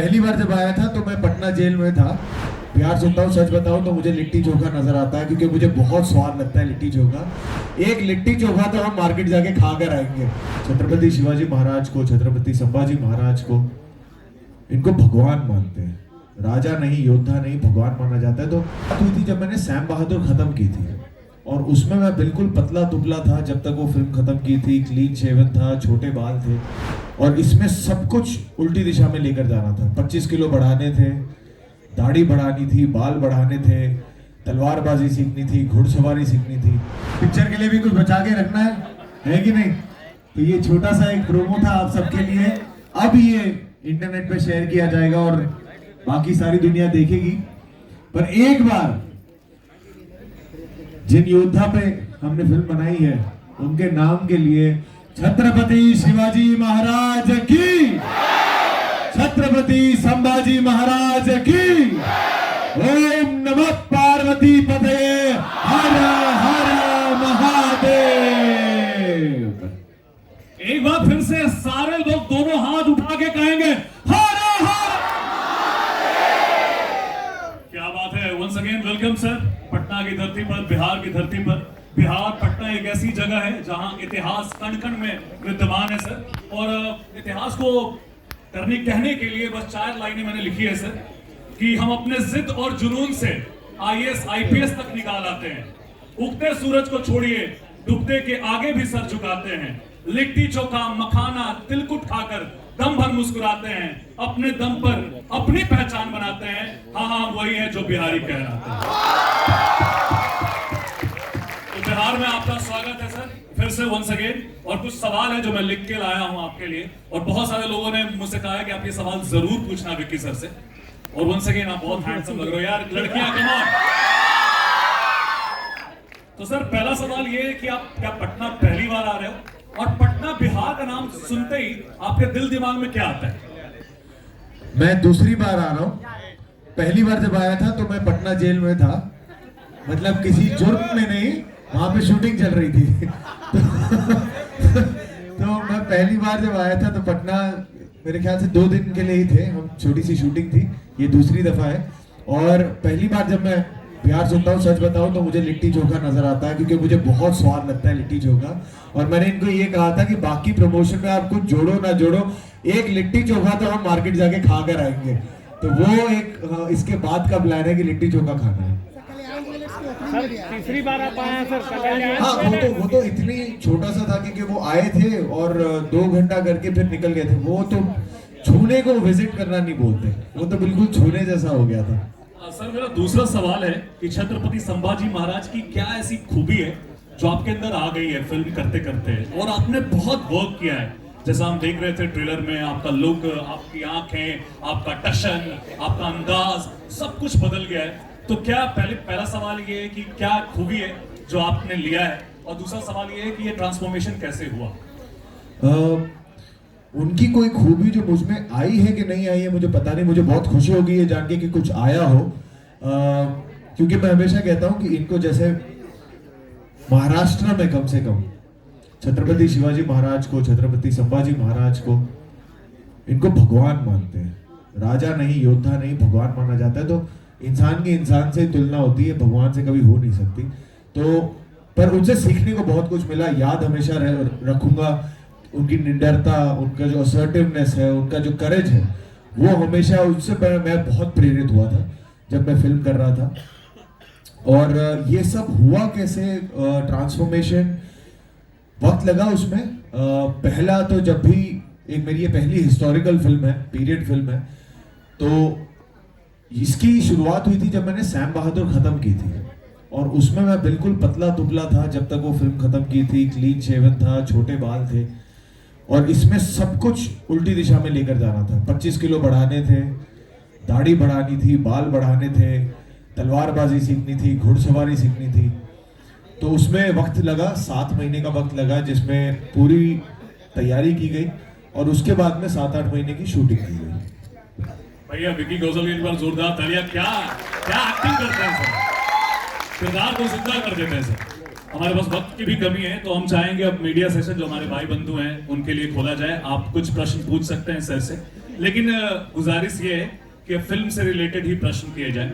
पहली बार जब आया था तो मैं पटना जेल में था। प्यार सुनता हूँ, सच बताऊँ तो मुझे लिट्टी चोखा नजर आता है, क्योंकि मुझे बहुत स्वाद लगता है लिट्टी चोखा। एक लिट्टी चोखा तो हम मार्केट जाके खा कर आएंगे। छत्रपति शिवाजी महाराज को, छत्रपति संभाजी महाराज को, इनको भगवान मानते हैं। राजा नहीं, योद्धा नहीं, भगवान माना जाता है। तो बात हुई थी जब मैंने सैम बहादुर खत्म की थी, और उसमें मैं बिल्कुल पतला दुबला था जब तक वो फिल्म खत्म की थी। क्लीन शेवन था, छोटे बाल थे, और इसमें सब कुछ उल्टी दिशा में लेकर जाना था। 25 किलो बढ़ाने थे, दाढ़ी बढ़ानी थी, बाल बढ़ाने थे, तलवारबाजी सीखनी थी, घुड़सवारी सीखनी थी। पिक्चर के लिए भी कुछ बचा के रखना है कि नहीं? तो ये छोटा सा एक प्रोमो था आप सबके लिए। अब ये इंटरनेट पे शेयर किया जाएगा और बाकी सारी दुनिया देखेगी। पर एक बार जिन योद्धा पे हमने फिल्म बनाई है, उनके नाम के लिए छत्रपति शिवाजी महाराज की, छत्रपति संभाजी महाराज की, ओम नमः पार्वती पते, हर हर महादेव। एक बार फिर से सारे लोग दोनों हाथ उठा के कहेंगे हर हर महादेव। क्या बात है। Once again welcome sir, Patna की धरती पर, बिहार की धरती पर। बिहार, पटना एक ऐसी जगह है जहां इतिहास कण कण में विद्यमान है सर, और इतिहास को कहने के लिए बस 4 लाइनें मैंने लिखी है सर, कि हम अपने जिद और जुनून से IAS IPS तक निकाल आते हैं। उगते सूरज को छोड़िए, डूबते के आगे भी सर झुकाते हैं। लिट्टी चोखा, मखाना, तिलकुट खाकर दम भर मुस्कुराते हैं। अपने दम पर अपनी पहचान बनाते हैं। हाँ हाँ, वही है जो बिहारी कहलाते हैं। तो बिहार में आपका स्वागत है सर, फिर से वंस अगेन। और कुछ सवाल है जो मैं लिख के लाया हूं आपके लिए, और बहुत सारे लोगों ने मुझसे कहा है कि आप ये सवाल जरूर पूछना विक्की सर से। और वंस अगेन आप बहुत हैंडसम लग रहे हो यार, लड़कियां कम ऑन। तो सर पहला सवाल ये है कि आप क्या पटना पहली बार आ रहे हो, और पटना बिहार का नाम सुनते ही आपके दिल दिमाग में क्या आता है? मैं दूसरी बार आ रहा हूँ। पहली बार जब आया था तो मैं पटना जेल में था, मतलब किसी जुर्म में नहीं, वहां पे शूटिंग चल रही थी। तो मैं पहली बार जब आया था तो पटना मेरे ख्याल से 2 दिन के लिए ही थे हम, छोटी सी शूटिंग थी। ये दूसरी दफा है। और पहली बार जब मैं प्यार सुनता हूँ, सच बताऊँ तो मुझे लिट्टी चोखा नजर आता है, क्योंकि मुझे बहुत स्वाद लगता है लिट्टी चोखा। और मैंने इनको ये कहा था कि बाकी प्रमोशन में आप कुछ जोड़ो ना जोड़ो, एक लिट्टी चोखा तो हम मार्केट जाके खा कर आएंगे। तो वो एक इसके बाद का प्लान है कि लिट्टी चोखा खाना है। सर तीसरी बार आप आए हैं सर। हाँ, वो तो इतनी छोटा सा था क्योंकि वो आए थे और 2 घंटा करके फिर निकल गए थे। वो तो छूने को विजिट करना नहीं बोलते, वो तो बिल्कुल छूने जैसा हो गया था। सर मेरा दूसरा सवाल है कि छत्रपति संभाजी महाराज की क्या ऐसी खूबी है जो आपके अंदर आ गई है फिल्म करते करते, और आपने बहुत वर्क किया है। जैसा हम देख रहे थे ट्रेलर में, आपका लुक, आपकी आंखें, आपका टशन, आपका अंदाज, सब कुछ बदल गया है। तो क्या पहला सवाल ये है कि क्या खूबी है जो आपने लिया है, और दूसरा सवाल ये है कि ये ट्रांसफॉर्मेशन कैसे हुआ? उनकी कोई खूबी जो मुझ में आई है कि नहीं आई है मुझे पता नहीं। मुझे बहुत खुशी होगी ये जान के कि कुछ आया हो, क्योंकि मैं हमेशा कहता हूं कि इनको जैसे महाराष्ट्र में कम से कम छत्रपति शिवाजी महाराज को, छत्रपति संभाजी महाराज को, इनको भगवान मानते हैं। राजा नहीं, योद्धा नहीं, भगवान माना जाता है। तो इंसान की इंसान से तुलना होती है, भगवान से कभी हो नहीं सकती। तो पर उनसे सीखने को बहुत कुछ मिला। याद हमेशा रखूंगा उनकी निडरता, उनका जो असर्टिवनेस है, उनका जो करेज है, वो हमेशा उससे मैं बहुत प्रेरित हुआ था जब मैं फिल्म कर रहा था। और ये सब हुआ कैसे, ट्रांसफॉर्मेशन, वक्त लगा उसमें। पहला तो जब भी एक मेरी ये पहली हिस्टोरिकल फिल्म है, पीरियड फिल्म है, तो इसकी शुरुआत हुई थी जब मैंने सैम बहादुर खत्म की थी, और उसमें मैं बिल्कुल पतला दुबला था जब तक वो फिल्म खत्म की थी। क्लीन शेवन था, छोटे बाल थे, और इसमें सब कुछ उल्टी दिशा में लेकर जाना था। 25 किलो बढ़ाने थे, दाढ़ी बढ़ानी थी, बाल बढ़ाने थे, तलवारबाजी सीखनी थी, घुड़सवारी सीखनी थी। तो उसमें वक्त लगा, 7 महीने का वक्त लगा, जिसमें पूरी तैयारी की गई, और उसके बाद में 7-8 महीने की शूटिंग की गई। भैया विक्की कौशल की एक बार जोरदार तालियां। क्या क्या एक्टिंग करते हैं सर, किरदार को जिंदा कर देते हैं सर। हमारे पास वक्त की भी कमी है, तो हम चाहेंगे अब मीडिया सेशन जो हमारे भाई बंधु हैं उनके लिए खोला जाए। आप कुछ प्रश्न पूछ सकते हैं सर से, लेकिन गुजारिश ये है कि फिल्म से रिलेटेड ही प्रश्न किए जाए,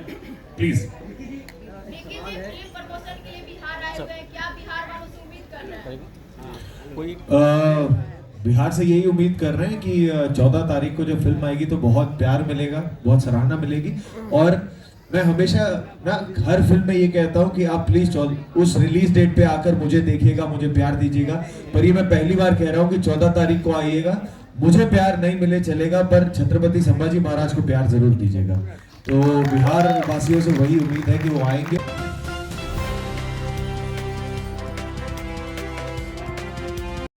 प्लीज। लेकिन ये फिल्म प्रमोशन के लिए बिहार आए हुए हैं, क्या बिहार वालों से उम्मीद कर रहे हैं? कोई बिहार से यही उम्मीद कर रहे हैं कि 14 तारीख को जब फिल्म आएगी तो बहुत प्यार मिलेगा, बहुत सराहना मिलेगी। और मैं हमेशा ना हर फिल्म में ये कहता हूँ कि आप प्लीज उस रिलीज डेट पे आकर मुझे देखिएगा, मुझे प्यार दीजिएगा। पर ये मैं पहली बार कह रहा हूँ कि 14 तारीख को आइएगा, मुझे प्यार नहीं मिले चलेगा, पर छत्रपति संभाजी महाराज को प्यार जरूर दीजिएगा। तो बिहार वासियों से वही उम्मीद है कि वो आएंगे।